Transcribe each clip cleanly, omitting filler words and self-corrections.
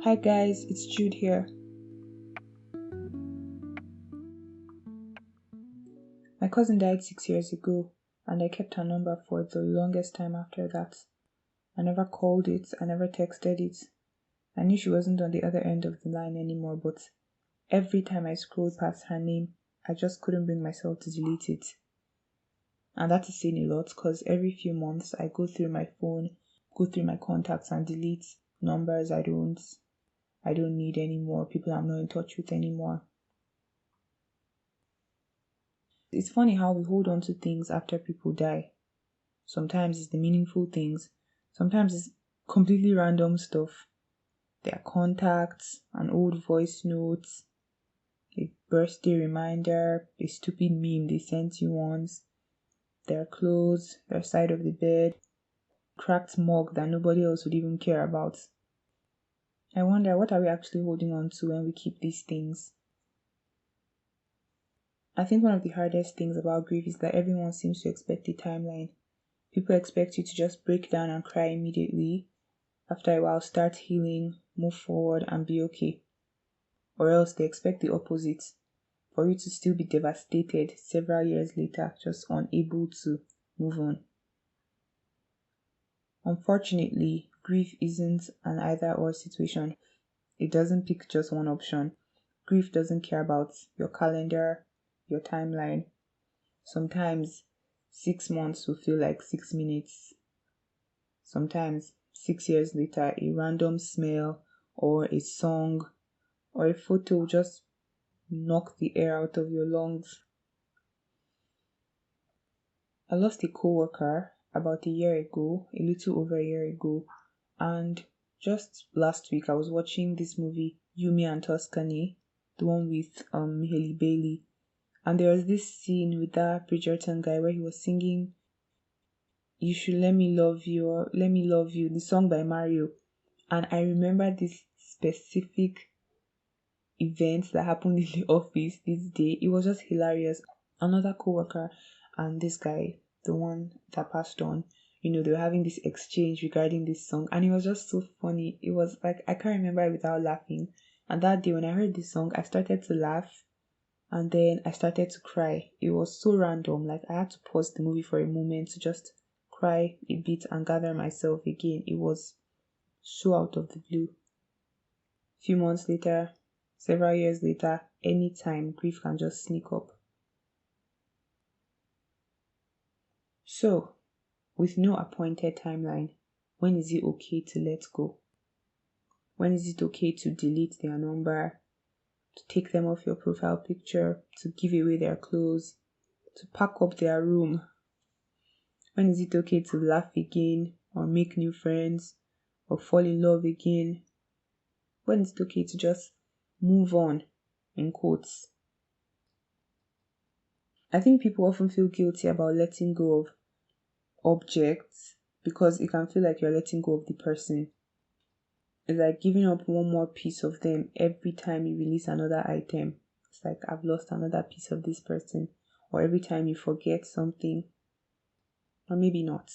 Hi guys, it's Jude here. My cousin died 6 years ago, and I kept her number for the longest time after that. I never called it, I never texted it. I knew she wasn't on the other end of the line anymore, but every time I scrolled past her name, I just couldn't bring myself to delete it. And that is saying a lot because every few months I go through my phone, go through my contacts and delete numbers I don't need anymore, people I'm not in touch with anymore. It's funny how we hold on to things after people die. Sometimes it's the meaningful things, sometimes it's completely random stuff. Their contacts, an old voice note, a birthday reminder, a stupid meme they sent you once, their clothes, their side of the bed, cracked mug that nobody else would even care about. I wonder, what are we actually holding on to when we keep these things? I think one of the hardest things about grief is that everyone seems to expect a timeline. People expect you to just break down and cry immediately. After a while, start healing, move forward, and be okay. Or else they expect the opposite, for you to still be devastated several years later, just unable to move on. Unfortunately, grief isn't an either-or situation. It doesn't pick just one option. Grief doesn't care about your calendar, your timeline. Sometimes 6 months will feel like 6 minutes. Sometimes 6 years later, a random smell or a song or a photo will just knock the air out of your lungs. I lost a co-worker about a year ago, a little over a year ago, and just last week I was watching this movie, Yumi and Tuscany, the one with Haley Bailey, and there was this scene with that Bridgerton guy where he was singing You Should Let Me Love You or Let Me Love You, the song by Mario. And I remember this specific event that happened in the office this day. It was just hilarious. Another coworker and this guy, the one that passed on, they were having this exchange regarding this song, and it was just so funny. It was like I can't remember it without laughing. And that day when I heard this song, I started to laugh and then I started to cry. It was so random. Like I had to pause the movie for a moment to just cry a bit and gather myself again. It was so out of the blue. Few months later, several years later, anytime grief can just sneak up. So, with no appointed timeline, when is it okay to let go? When is it okay to delete their number, to take them off your profile picture, to give away their clothes, to pack up their room? When is it okay to laugh again, or make new friends, or fall in love again? When is it okay to just move on, in quotes? I think people often feel guilty about letting go of objects because it can feel like you're letting go of the person. It's like giving up one more piece of them every time you release another item. It's like I've lost another piece of this person. Or every time you forget something. Or maybe not.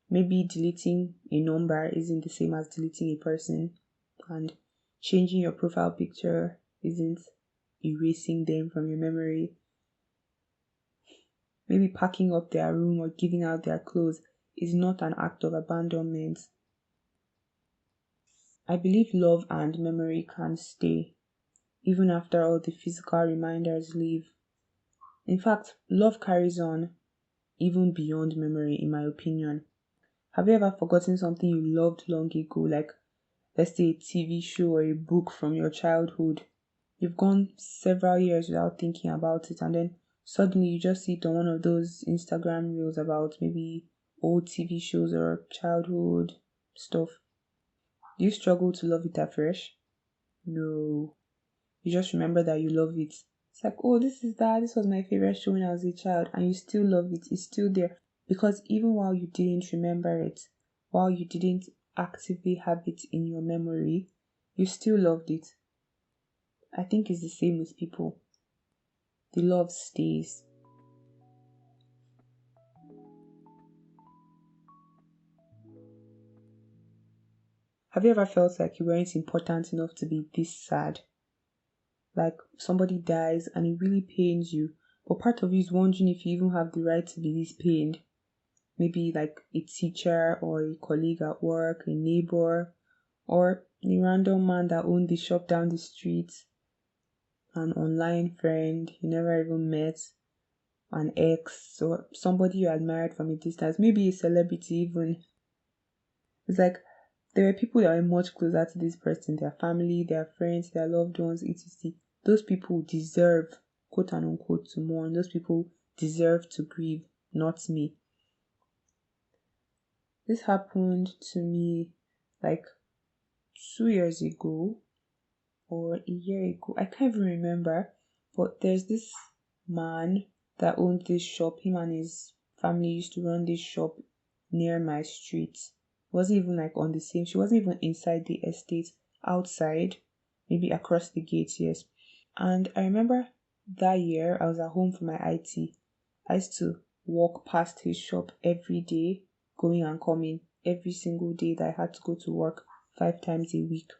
Maybe deleting a number isn't the same as deleting a person. And changing your profile picture isn't erasing them from your memory. Maybe packing up their room or giving out their clothes is not an act of abandonment. I believe love and memory can stay, even after all the physical reminders leave. In fact, love carries on even beyond memory, in my opinion. Have you ever forgotten something you loved long ago, like let's say a TV show or a book from your childhood? You've gone several years without thinking about it, and then suddenly you just see it on one of those Instagram reels about maybe old TV shows or childhood stuff. Do you struggle to love it afresh? No. You just remember that you love it. It's like, oh, this was my favorite show when I was a child, and you still love it. It's still there. Because even while you didn't remember it, while you didn't actively have it in your memory, you still loved it. I think it's the same with people. The love stays. Have you ever felt like you weren't important enough to be this sad? Like somebody dies and it really pains you, but part of you is wondering if you even have the right to be this pained. Maybe like a teacher or a colleague at work, a neighbor, or the random man that owned the shop down the street, an online friend you never even met, an ex, or somebody you admired from a distance, maybe a celebrity even. It's like there were people that were much closer to this person, their family, their friends, their loved ones, etc. Those people deserve, quote and unquote, to mourn. Those people deserve to grieve, not me. This happened to me like 2 years ago or a year ago. I can't even remember. But there's this man that owned this shop. Him and his family used to run this shop near my street. Wasn't even like on the same. She wasn't even inside the estate. Outside, maybe across the gate. Yes. And I remember that year I was at home for my IT. I used to walk past his shop every day, going and coming every single day that I had to go to work 5 times a week.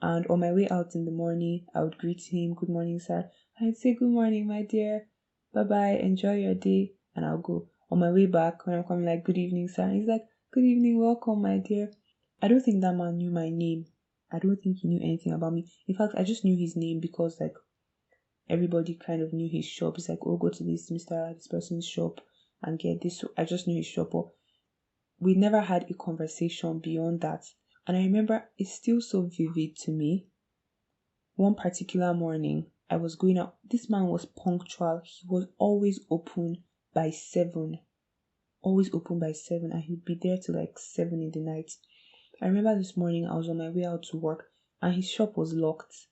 And on my way out in the morning, I would greet him, "Good morning, sir." I'd say, "Good morning, my dear. Bye bye, enjoy your day." And I'll go. On my way back, when I'm coming, like, "Good evening, sir." And he's like, "Good evening, welcome, my dear." I don't think that man knew my name. I don't think he knew anything about me. In fact, I just knew his name because, like, everybody kind of knew his shop. It's like, "Oh, go to this this person's shop and get this." So I just knew his shop, but we never had a conversation beyond that. And I remember it's still so vivid to me. One particular morning, I was going out. This man was punctual. He was always open by 7. Always open by 7, and he'd be there till like 7 in the night. I remember this morning I was on my way out to work and his shop was locked.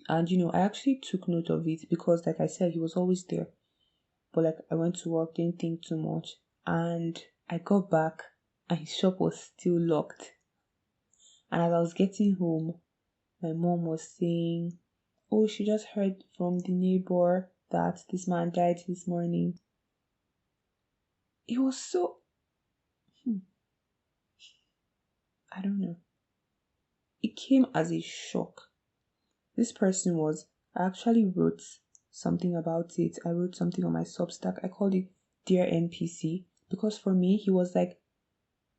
And I actually took note of it because, like I said, he was always there. But like I went to work, didn't think too much. And I got back and his shop was still locked. And as I was getting home, my mom was saying, "Oh, she just heard from the neighbor that this man died this morning." It was so, I don't know. It came as a shock. This person I actually wrote something about it. I wrote something on my Substack. I called it Dear NPC because for me, he was like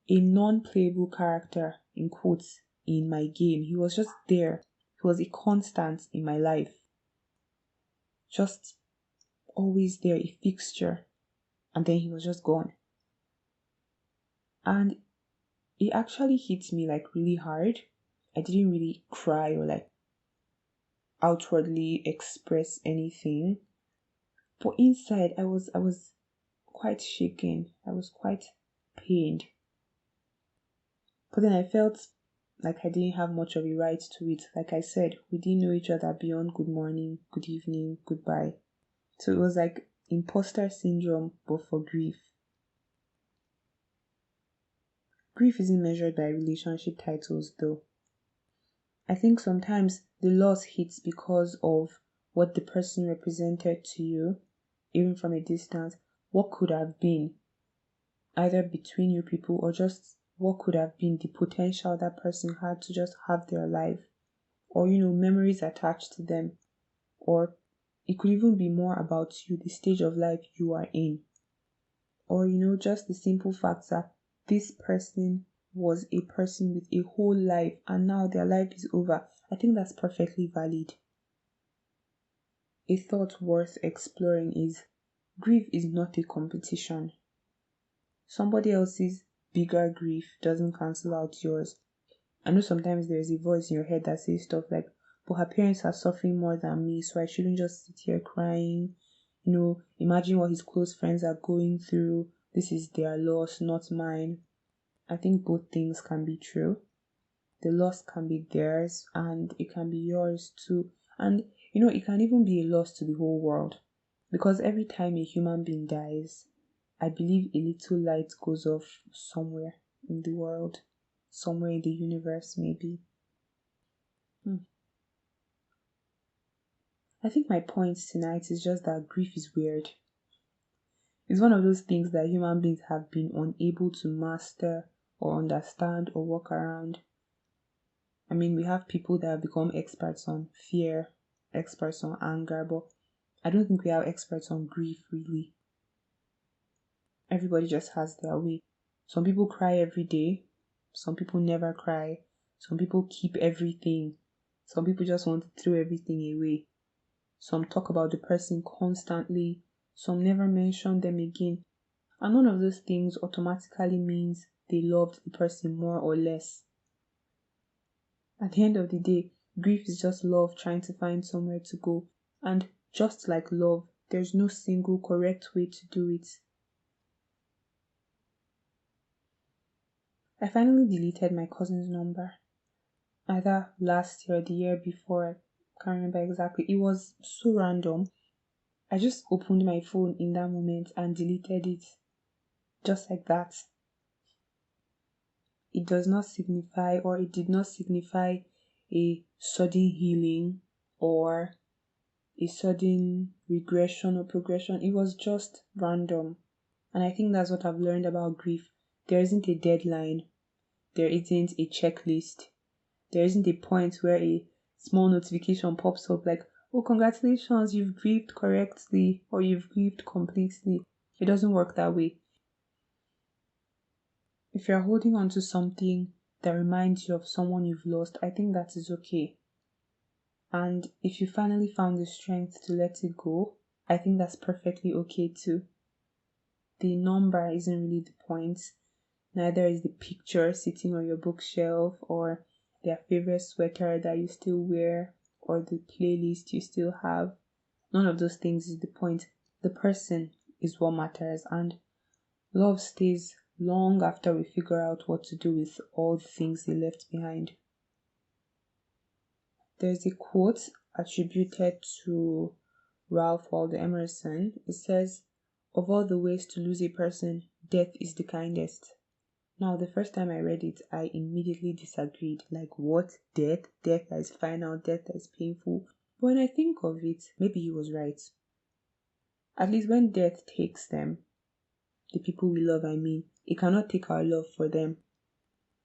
a non-playable character, in quotes, in my game. He was just there. He was a constant in my life. Just always there, a fixture. And then he was just gone. And it actually hit me like really hard. I didn't really cry or like outwardly express anything. But inside I was quite shaken. I was quite pained. But then I felt like I didn't have much of a right to it. Like I said, we didn't know each other beyond good morning, good evening, goodbye. So it was like imposter syndrome, but for grief. Grief isn't measured by relationship titles, though. I think sometimes the loss hits because of what the person represented to you, even from a distance, what could have been, either between you people or just what could have been the potential that person had to just have their life, or memories attached to them, or it could even be more about you, the stage of life you are in, or just the simple fact that this person was a person with a whole life and now their life is over. I think that's perfectly valid. A thought worth exploring is grief is not a competition. Somebody else's bigger grief doesn't cancel out yours. I know sometimes there's a voice in your head that says stuff like, "But her parents are suffering more than me, so I shouldn't just sit here crying. Imagine what his close friends are going through. This is their loss, not mine." I think both things can be true. The loss can be theirs and it can be yours too. And it can even be a loss to the whole world. Because every time a human being dies, I believe a little light goes off somewhere in the world, somewhere in the universe, maybe. I think my point tonight is just that grief is weird. It's one of those things that human beings have been unable to master or understand or work around. I mean, we have people that have become experts on fear, experts on anger, but I don't think we have experts on grief, really. Everybody just has their way. Some people cry every day, some people never cry, some people keep everything, some people just want to throw everything away. Some talk about the person constantly, some never mention them again. And none of those things automatically means they loved the person more or less. At the end of the day, grief is just love trying to find somewhere to go. And just like love, there's no single correct way to do it. I finally deleted my cousin's number. Either last year or the year before, I can't remember exactly. It was so random. I just opened my phone in that moment and deleted it. Just like that. It does not signify, or it did not signify, a sudden healing or a sudden regression or progression. It was just random. And I think that's what I've learned about grief. There isn't a deadline, there isn't a checklist, there isn't a point where a small notification pops up like, oh, congratulations, you've grieved correctly or you've grieved completely. It doesn't work that way. If you're holding on to something that reminds you of someone you've lost, I think that is okay. And if you finally found the strength to let it go, I think that's perfectly okay too. The number isn't really the point, neither is the picture sitting on your bookshelf or their favorite sweater that you still wear or the playlist you still have. None of those things is the point. The person is what matters, and love stays long after we figure out what to do with all the things they left behind. There's a quote attributed to Ralph Waldo Emerson. It says, "Of all the ways to lose a person, death is the kindest." Now, the first time I read it, I immediately disagreed. Like, what? Death? Death that is final, death that is painful. But when I think of it, maybe he was right. At least when death takes them, the people we love, it cannot take our love for them.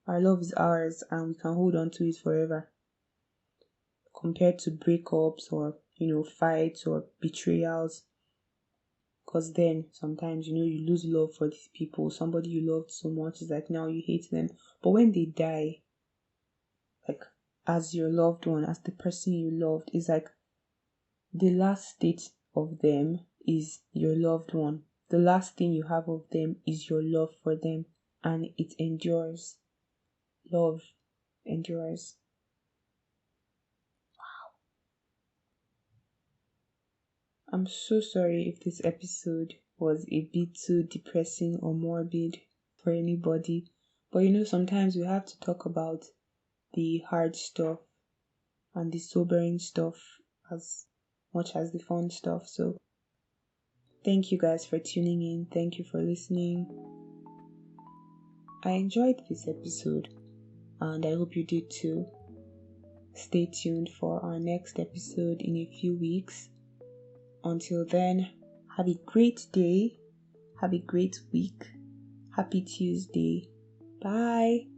Our love is ours and we can hold on to it forever. Compared to breakups or, fights or betrayals. Because then sometimes, you lose love for these people. Somebody you loved so much is like now you hate them. But when they die, like as your loved one, as the person you loved, is like the last state of them is your loved one. The last thing you have of them is your love for them, and it endures. Love endures. Wow. I'm so sorry if this episode was a bit too depressing or morbid for anybody, but sometimes we have to talk about the hard stuff and the sobering stuff as much as the fun stuff. So thank you guys for tuning in. Thank you for listening. I enjoyed this episode and I hope you did too. Stay tuned for our next episode in a few weeks. Until then, have a great day. Have a great week. Happy Tuesday. Bye.